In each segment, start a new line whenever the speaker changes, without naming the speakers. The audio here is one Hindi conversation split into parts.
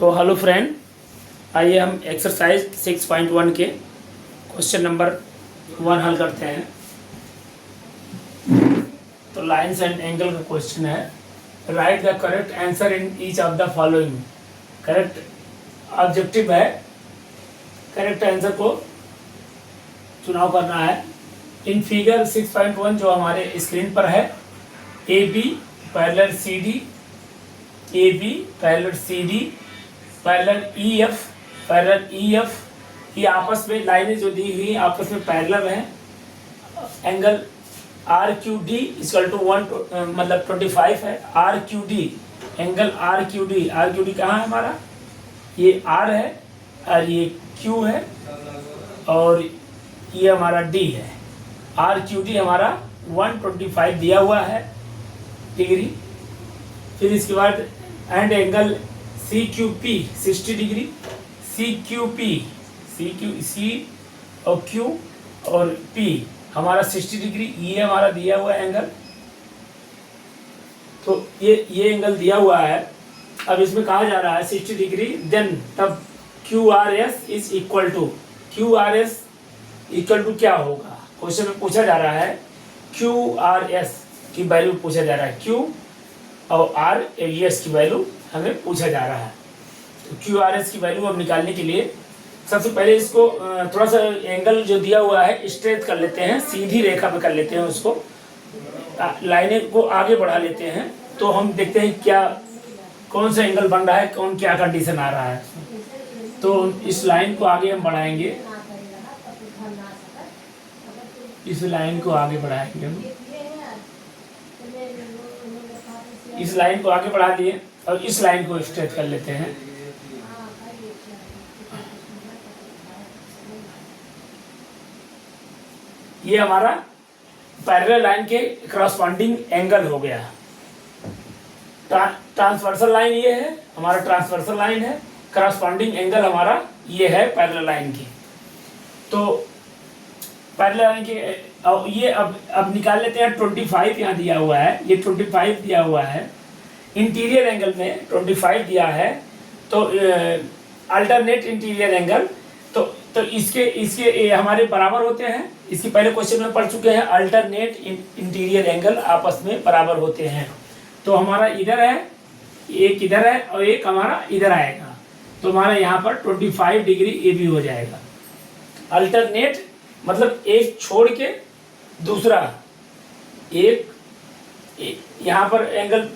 तो हेलो फ्रेंड, आइए हम एक्सरसाइज 6.1 के क्वेश्चन नंबर 1 हल करते हैं। तो लाइन्स एंड एंगल का क्वेश्चन है। Right the correct answer in each of the following. Correct objective है, करेक्ट आंसर को चुनाव करना है। इन फिगर 6.1 जो हमारे स्क्रीन पर है, A B parallel C D, A B parallel C D parallel E F, parallel E F, ये आपस में लाइनें जो दी हुई आपस में पैरेलल हैं। Angle R Q D equal to 1 मतलब 25 है। R Q D, angle R Q D, R Q D कहाँ है हमारा? ये आर है और ये क्यू है और ये हमारा डी है। आर क्यू डी हमारा 125 दिया हुआ है डिग्री। फिर इसके बाद and angle C Q P 60 degree, C Q P, C और क्यू और पी हमारा 60 डिग्री, ये हमारा दिया हुआ एंगल। तो ये एंगल दिया हुआ है। अब इसमें कहा जा रहा है 60 डिग्री, देन तब Q R S is equal to, Q R S equal to क्या होगा? क्वेश्चन में पूछा जा रहा है क्यू आर एस की वैल्यू पूछा जा रहा है। क्यू और आर एस की वैल्यू हमें पूछा जा रहा है। तो क्यू आर एस की वैल्यू अब निकालने के लिए सबसे पहले इसको थोड़ा सा एंगल जो दिया हुआ है स्ट्रेट कर लेते हैं, सीधी रेखा पे कर लेते हैं उसको, लाइनें को आगे बढ़ा लेते हैं। तो हम देखते हैं क्या कौन सा एंगल बन रहा है, कौन क्या कंडीशन आ रहा है। तो इस लाइन को आगे हम बढ़ाएंगे, इस लाइन को आगे बढ़ाएंगे हम, इस लाइन को आगे बढ़ा दिए और इस लाइन को स्ट्रेट कर लेते हैं। ये हमारा पैरेलल लाइन के करस्पॉन्डिंग एंगल हो गया। ट्रांसवर्सल लाइन ये है, हमारा ट्रांसवर्सल लाइन है, करस्पॉन्डिंग एंगल हमारा ये है पैरेलल लाइन की। तो पैरेलल लाइन के ये अब निकाल लेते हैं। 25 यहाँ दिया हुआ है, ये 25 दिया हुआ है। इंटीरियर एंगल में 25 दिया है, तो अल्टरनेट इंटीरियर एंगल तो इसके हमारे बराबर होते हैं। इसके पहले क्वेश्चन में पढ़ चुके हैं, अल्टरनेट इंटीरियर एंगल आपस में बराबर होते हैं। तो हमारा इधर है, एक इधर है और एक हमारा इधर आएगा। तो हमारा यहाँ पर 25 डिग्री ए बी हो जाएगा। अल्टरनेट मतलब एक छोड़ के दूसरा, एक यहाँ पर एंगल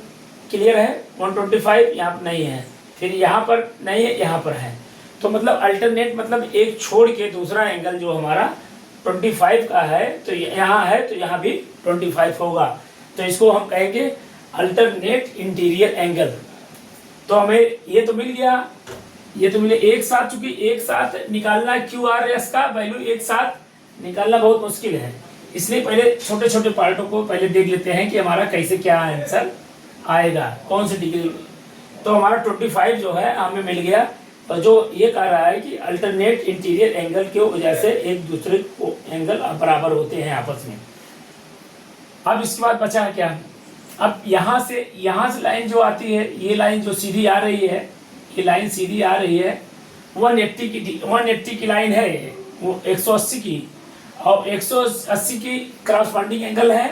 क्लियर है 125, यहाँ पर नहीं है, फिर यहाँ पर नहीं है, यहाँ पर है। तो मतलब अल्टरनेट मतलब एक छोड़ के दूसरा एंगल जो हमारा 25 का है, तो यहाँ है तो यहाँ भी 25 होगा। तो इसको हम कहेंगे अल्टरनेट इंटीरियर एंगल। तो हमें ये तो मिल गया, ये तो मिले एक साथ। चूंकि एक साथ निकालना क्यू आर एस का वैल्यू एक साथ निकालना बहुत मुश्किल है, इसलिए पहले छोटे छोटे पार्टों को पहले देख लेते हैं कि हमारा कैसे क्या आंसर आएगा, कौन सी डिग्री। तो हमारा 25 जो है हमें मिल गया। और जो ये कह रहा है कि अल्टरनेट इंटीरियर एंगल की वजह से एक दूसरे को एंगल बराबर होते हैं आपस में। अब इसके बाद बचा है क्या? अब यहाँ से लाइन जो आती है, ये लाइन जो सीधी आ रही है, ये लाइन सीधी आ रही है 180 की लाइन है, वो 180 की, और 180 की क्रॉसपॉन्डिंग एंगल है।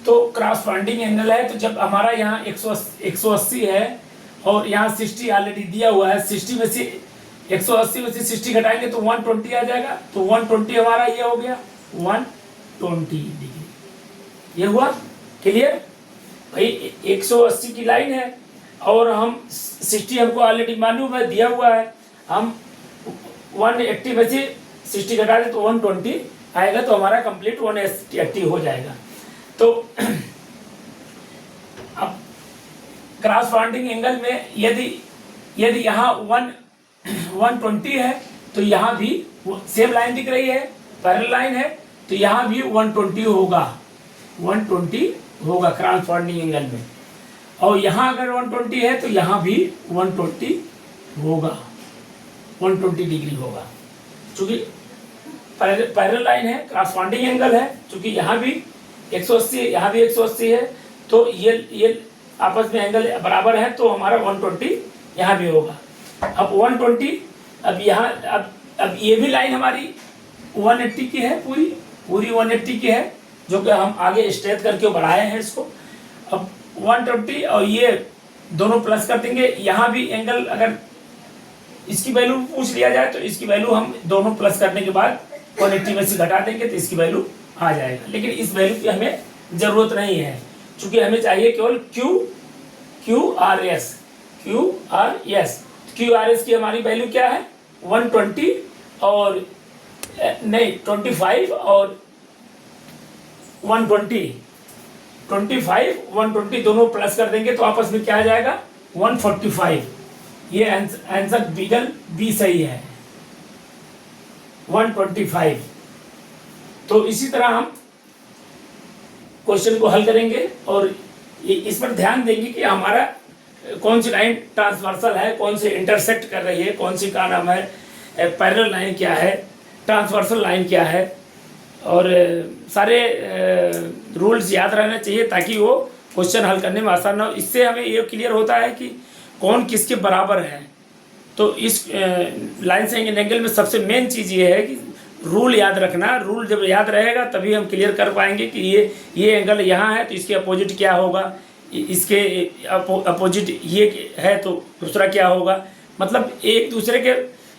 तो क्रॉसपॉन्डिंग एंगल है, तो जब हमारा यहाँ 180 है और यहाँ 60 ऑलरेडी दिया हुआ है, 60 में से 180 में से 60 घटाएंगे तो 120 आ जाएगा। तो 120 हमारा ये हो गया 120 डिग्री। ये हुआ क्लियर भाई। 180 की लाइन है और हम 60 हमको ऑलरेडी मालूम है, दिया हुआ है। हम 180 में से 60 घटा दें तो 120 आएगा। तो हमारा कंप्लीट 180 हो जाएगा। तो अब क्रॉसपॉन्डिंग एंगल में यदि यहाँ 120 है तो यहाँ भी सेम लाइन दिख रही है, पैरेलल लाइन है, तो यहाँ भी 120 होगा, 120 होगा क्रॉसपॉन्डिंग एंगल में। और यहाँ अगर 120 है तो यहाँ भी 120 होगा, 120 डिग्री होगा। चूँकि पैरेलल लाइन है, क्रॉसपॉन्डिंग एंगल है, चूँकि यहाँ भी 180 है, यहाँ भी 180 है, तो ये आपस में एंगल बराबर है, तो हमारा 120 यहाँ भी होगा। अब 120, अब यहाँ अब ये भी लाइन हमारी 180 की है, पूरी 180 की है, जो कि हम आगे स्ट्रेट करके बढ़ाए हैं इसको। अब 120 और ये दोनों प्लस कर देंगे। यहाँ भी एंगल अगर इसकी वैल्यू पूछ लिया जाए तो इसकी वैल्यू हम दोनों प्लस करने के बाद 180 में से घटा देंगे तो इसकी वैल्यू आ जाएगा। लेकिन इस वैल्यू की हमें ज़रूरत नहीं है, क्योंकि हमें चाहिए केवल QRS की हमारी वैल्यू क्या है 120 और नहीं 25 और 120, 120 दोनों प्लस कर देंगे तो आपस में क्या आ जाएगा 145। ये आंसर विकल्प बी सही है 125। तो इसी तरह हम क्वेश्चन को हल करेंगे और इस पर ध्यान देंगे कि हमारा कौन सी लाइन ट्रांसवर्सल है, कौन सी इंटरसेक्ट कर रही है, कौन सी का नाम है पैरेलल लाइन क्या है, ट्रांसवर्सल लाइन क्या है, और सारे रूल्स याद रहना चाहिए ताकि वो क्वेश्चन हल करने में आसान हो। इससे हमें ये क्लियर होता है कि कौन किसके बराबर है। तो इस लाइन से एंगल में सबसे मेन चीज़ ये है कि रूल याद रखना। रूल जब याद रहेगा तभी हम क्लियर कर पाएंगे कि ये एंगल यहाँ है तो इसके अपोजिट क्या होगा, इसके अपोजिट ये है तो दूसरा क्या होगा। मतलब एक दूसरे के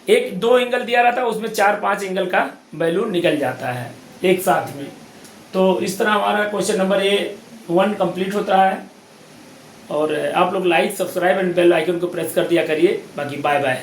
एक दो एंगल दिया रहता है उसमें 4-5 एंगल का वैल्यू निकल जाता है एक साथ में। तो इस तरह हमारा क्वेश्चन नंबर A1 कंप्लीट होता है। और आप लोग like, subscribe and bell icon को प्रेस कर दिया करिए। बाकी बाय बाय।